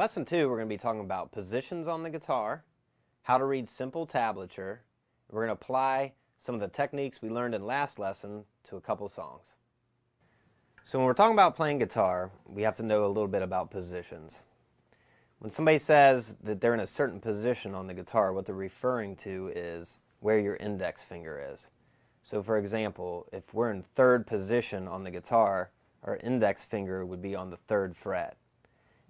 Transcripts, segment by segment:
Lesson 2, we're going to be talking about positions on the guitar, how to read simple tablature, and we're going to apply some of the techniques we learned in last lesson to a couple songs. So when we're talking about playing guitar, we have to know a little bit about positions. When somebody says that they're in a certain position on the guitar, what they're referring to is where your index finger is. So for example, if we're in third position on the guitar, our index finger would be on the 3rd fret.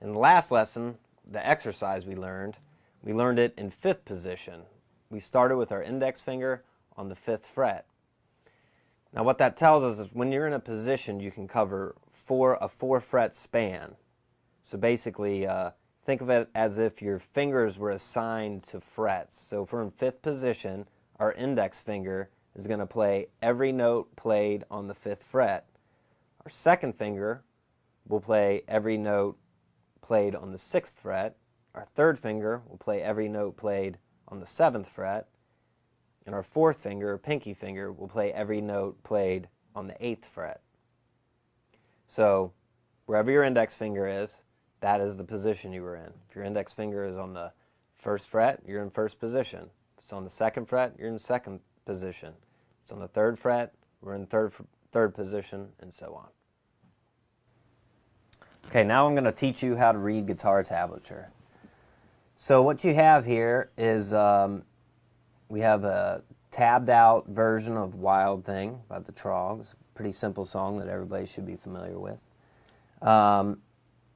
In the last lesson, the exercise we learned it in 5th position. We started with our index finger on the 5th fret. Now what that tells us is when you're in a position, you can cover a 4-fret span. So basically, think of it as if your fingers were assigned to frets. So if we're in 5th position, our index finger is going to play every note played on the 5th fret. Our second finger will play every note played on the 6th fret. Our third finger will play every note played on the 7th fret. And our fourth finger, or pinky finger, will play every note played on the 8th fret. So wherever your index finger is, that is the position you were in. If your index finger is on the 1st fret, you're in 1st position. If it's on the 2nd fret, you're in 2nd position. If it's on the 3rd fret, we're in 3rd position, and so on. Okay, now I'm going to teach you how to read guitar tablature. So what you have here is we have a tabbed out version of Wild Thing by the Troggs. Pretty simple song that everybody should be familiar with. Now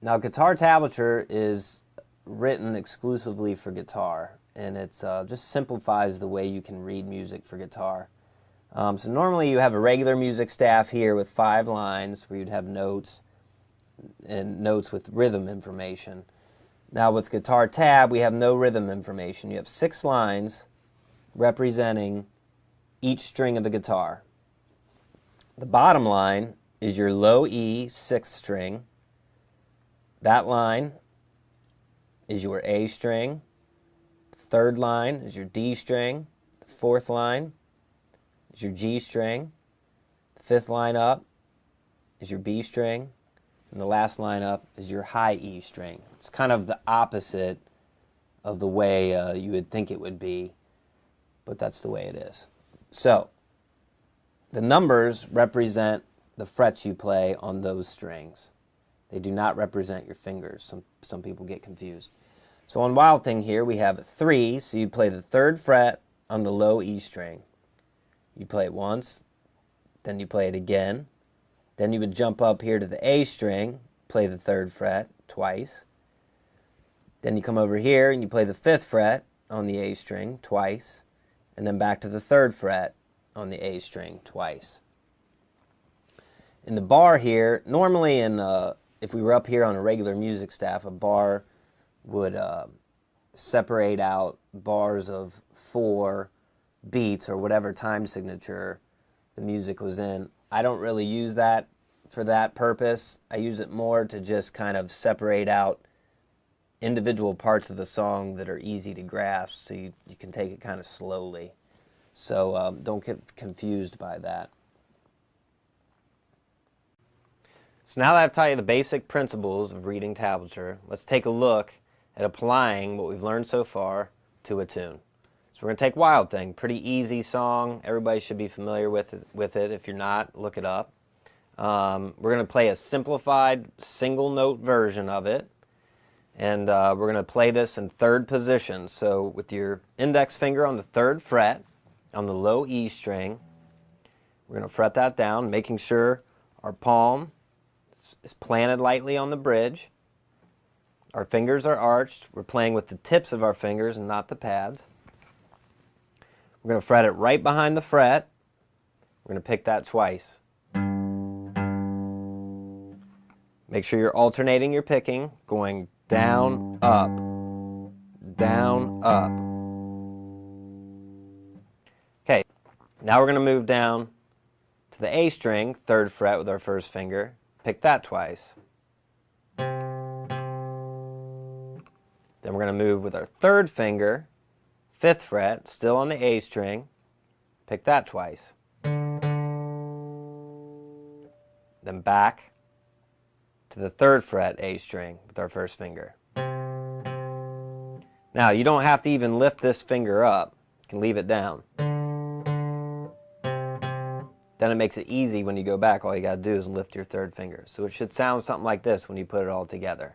guitar tablature is written exclusively for guitar, and it just simplifies the way you can read music for guitar. So normally you have a regular music staff here with 5 lines where you'd have notes and notes with rhythm information. Now with guitar tab, we have no rhythm information. You have 6 lines representing each string of the guitar. The bottom line is your low E 6th string. That line is your A string. The 3rd line is your D string. The 4th line is your G string. The 5th line up is your B string. And the last line up is your high E string. It's kind of the opposite of the way you would think it would be, but that's the way it is. So the numbers represent the frets you play on those strings. They do not represent your fingers. Some people get confused. So on Wild Thing here, we have a 3, so you play the 3rd fret on the low E string. You play it once, then you play it again. Then you would jump up here to the A string, play the 3rd fret twice. Then you come over here and you play the 5th fret on the A string twice. And then back to the 3rd fret on the A string twice. In the bar here, normally if we were up here on a regular music staff, a bar would separate out bars of 4 beats or whatever time signature the music was in. I don't really use that for that purpose. I use it more to just kind of separate out individual parts of the song that are easy to grasp, so you can take it kind of slowly. So don't get confused by that. So now that I've taught you the basic principles of reading tablature, let's take a look at applying what we've learned so far to a tune. So we're going to take Wild Thing, pretty easy song. Everybody should be familiar with it. If you're not, look it up. We're going to play a simplified single note version of it. And we're going to play this in 3rd position. So with your index finger on the 3rd fret, on the low E string, we're going to fret that down, making sure our palm is planted lightly on the bridge. Our fingers are arched. We're playing with the tips of our fingers and not the pads. We're going to fret it right behind the fret. We're going to pick that twice. Make sure you're alternating your picking, going down, up, down, up. Okay, now we're going to move down to the A string, 3rd fret with our 1st finger. Pick that twice. Then we're going to move with our 3rd finger, 5th fret, still on the A string. Pick that twice. Then back to the 3rd fret A string with our 1st finger. Then Now, you don't have to even lift this finger up. You can leave it down. Then it makes it easy when you go back. All you got to do is lift your third finger. So it should sound something like this when you put it all together.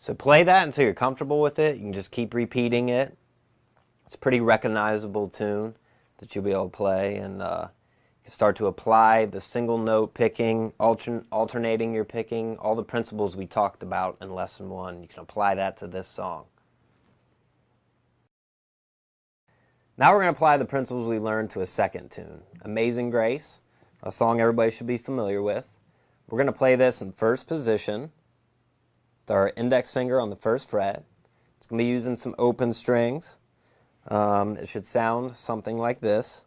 So play that until you're comfortable with it. You can just keep repeating it. It's a pretty recognizable tune that you'll be able to play, and you can start to apply the single note picking, alternating your picking, all the principles we talked about in Lesson 1. You can apply that to this song. Now we're going to apply the principles we learned to a second tune, Amazing Grace, a song everybody should be familiar with. We're going to play this in first position, with our index finger on the first fret. It's going to be using some open strings. It should sound something like this.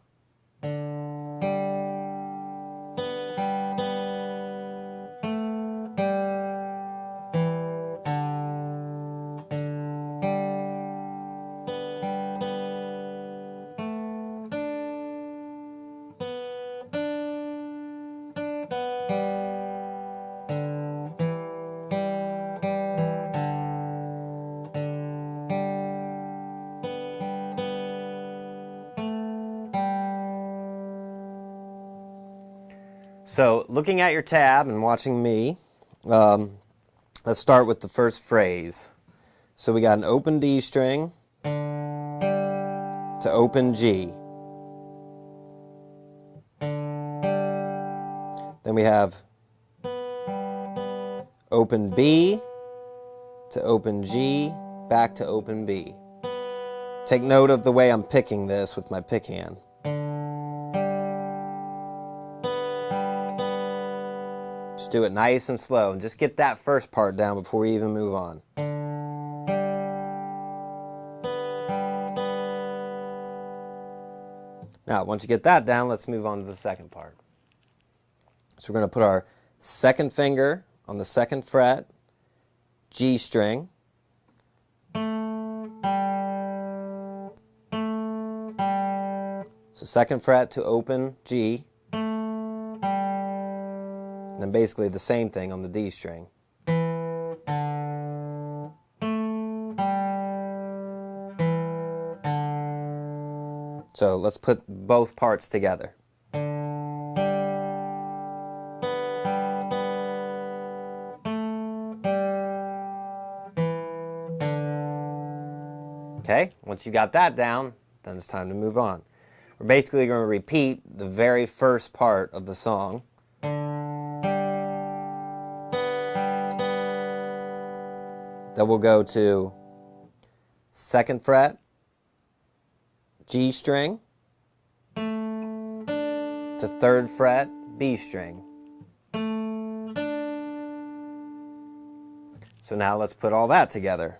So, looking at your tab and watching me, let's start with the first phrase. So we got an open D string to open G. Then we have open B to open G, back to open B. Take note of the way I'm picking this with my pick hand. Just do it nice and slow, and just get that first part down before we even move on. Now, once you get that down, let's move on to the second part. So we're going to put our second finger on the second fret, G string. So second fret to open G. And then basically the same thing on the D string. So let's put both parts together. Okay, once you got that down, then it's time to move on. We're basically going to repeat the very first part of the song. Then we'll go to second fret, G string, to third fret, B string. So now let's put all that together.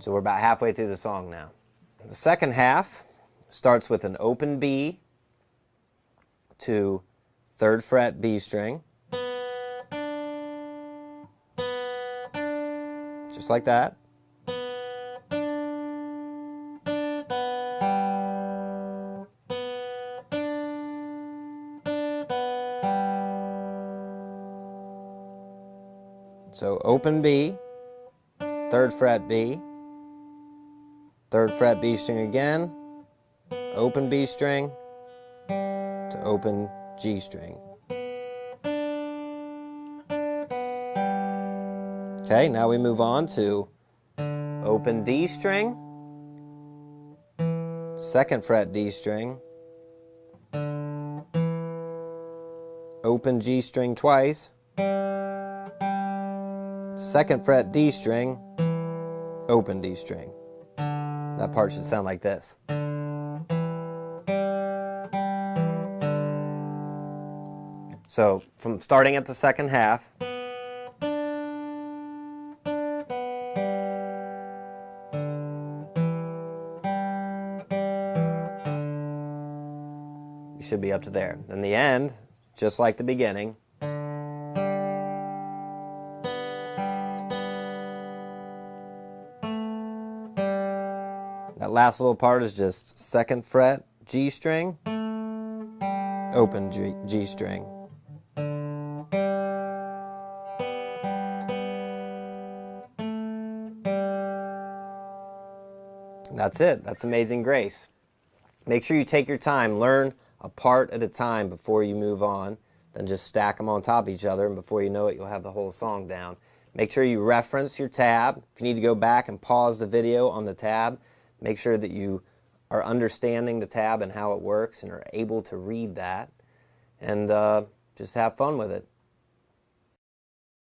So we're about halfway through the song now. The second half starts with an open B to third fret B string. Just like that. So open B, third fret B, third fret B string again, open B string to open G string. Okay, now we move on to open D string, second fret D string, open G string twice, second fret D string, open D string. That part should sound like this. So from starting at the second half, you should be up to there. In the end, just like the beginning, that last little part is just 2nd fret G string, open G string. That's it. That's Amazing Grace. Make sure you take your time. Learn a part at a time before you move on. Then just stack them on top of each other, and before you know it, you'll have the whole song down. Make sure you reference your tab. If you need to go back and pause the video on the tab, make sure that you are understanding the tab and how it works and are able to read that. And just have fun with it.